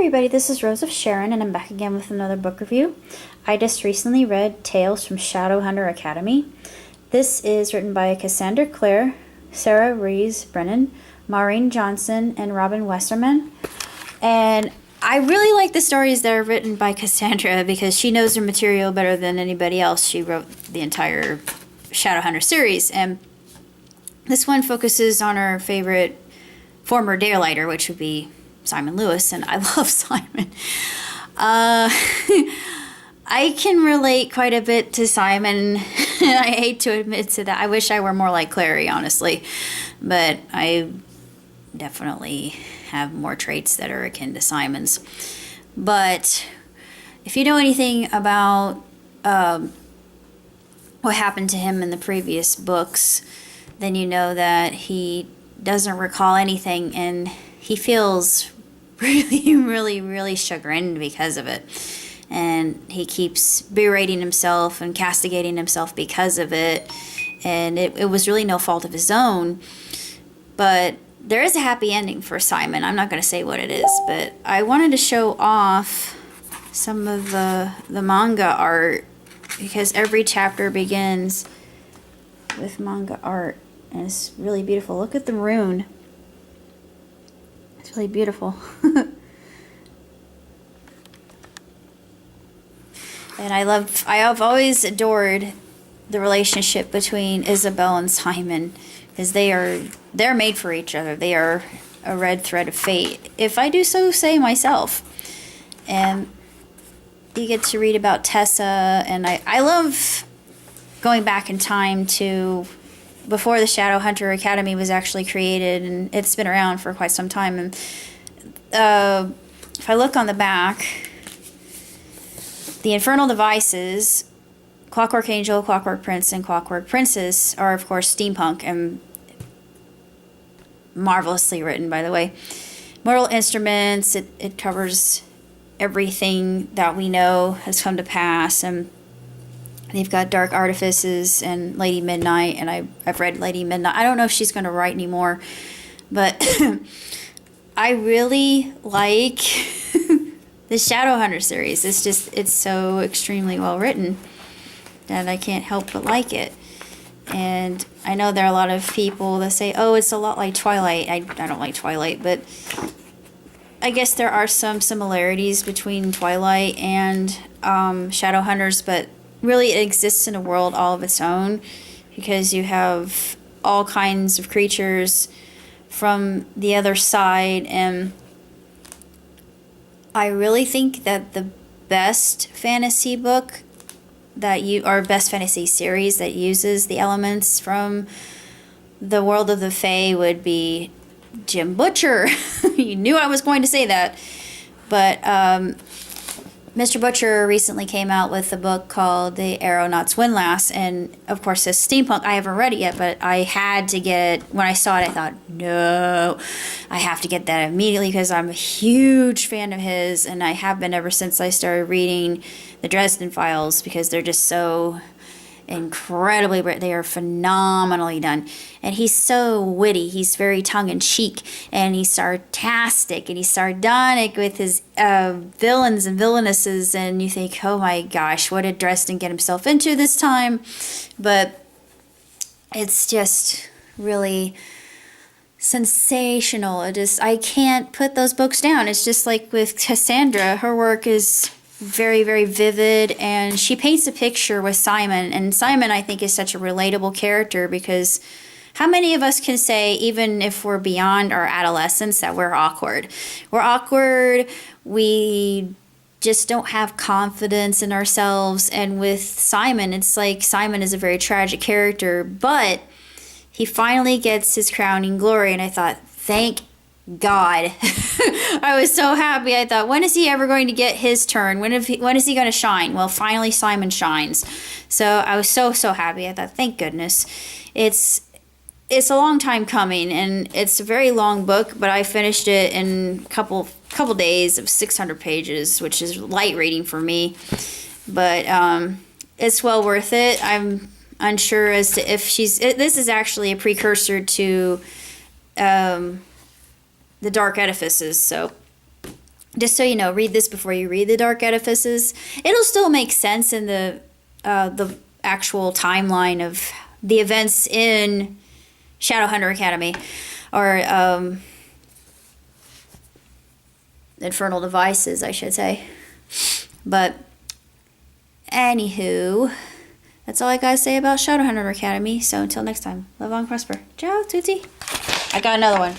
everybody, this is Rose of Sharon, and I'm back again with another book review. I just recently read Tales from Shadowhunter Academy. This is written by Cassandra Clare, Sarah Rees Brennan, Maureen Johnson, and Robin Westerman. And I really like the stories that are written by Cassandra because she knows her material better than anybody else. She wrote the entire Shadowhunter series, and this one focuses on her favorite former Daylighter, which would be Simon Lewis, and I love Simon. I can relate quite a bit to Simon. I hate to admit to that. I wish I were more like Clary, honestly, but I definitely have more traits that are akin to Simon's. But if you know anything about what happened to him in the previous books, then you know that he doesn't recall anything, and he feels really chagrined because of it. And he keeps berating himself and castigating himself because of it. And it was really no fault of his own. But there is a happy ending for Simon. I'm not going to say what it is, but I wanted to show off some of the manga art because every chapter begins with manga art. And it's really beautiful. Look at the rune. It's really beautiful. And I've always adored the relationship between Isabel and Simon, because they're made for each other. They are a red thread of fate, if I do so say myself. And you get to read about Tessa, and I love going back in time to before the Shadowhunter Academy was actually created, and it's been around for quite some time. And if I look on the back, the Infernal Devices, Clockwork Angel, Clockwork Prince, and Clockwork Princess are, of course, steampunk and marvelously written, by the way. Mortal Instruments, it covers everything that we know has come to pass, and they've got Dark Artifices and Lady Midnight, and I've read Lady Midnight. I don't know if she's going to write anymore, but I really like the Shadowhunter series. It's so extremely well written that I can't help but like it. And I know there are a lot of people that say, oh, it's a lot like Twilight. I don't like Twilight, but I guess there are some similarities between Twilight and Shadowhunters, but really it exists in a world all of its own because you have all kinds of creatures from the other side. And I really think that the best fantasy book or best fantasy series that uses the elements from the world of the Fae would be Jim Butcher. You knew I was going to say that. But Mr. Butcher recently came out with a book called The Aeronaut's Windlass, and of course it's steampunk. I haven't read it yet, but I had to get it. When I saw it, I thought, no, I have to get that immediately because I'm a huge fan of his, and I have been ever since I started reading the Dresden Files because they're just so incredibly, they are phenomenally done. And he's so witty, he's very tongue-in-cheek, and he's sarcastic, and he's sardonic with his villains and villainesses, and you think, oh my gosh, what did Dresden get himself into this time? But it's just really sensational. I can't put those books down. It's just like with Cassandra, her work is very vivid, and she paints a picture with Simon, and Simon I think is such a relatable character because how many of us can say, even if we're beyond our adolescence, that we're awkward? We're awkward, we just don't have confidence in ourselves. And with Simon, it's like Simon is a very tragic character, but he finally gets his crowning glory, and I thought, thank God. I was so happy. I thought, when is he ever going to get his turn? When is he going to shine? Well, finally Simon shines. So I was so happy. I thought, thank goodness. It's a long time coming, and it's a very long book, but I finished it in a couple days of 600 pages, which is light reading for me. But it's well worth it. I'm unsure as to if this is actually a precursor to the Dark Edifices, so just so you know, read this before you read the Dark Edifices. It'll still make sense in the actual timeline of the events in Shadowhunter Academy, or Infernal Devices, I should say. But anywho, that's all I gotta say about Shadowhunter Academy. So until next time, live on, prosper. Ciao, Tootsie. I got another one.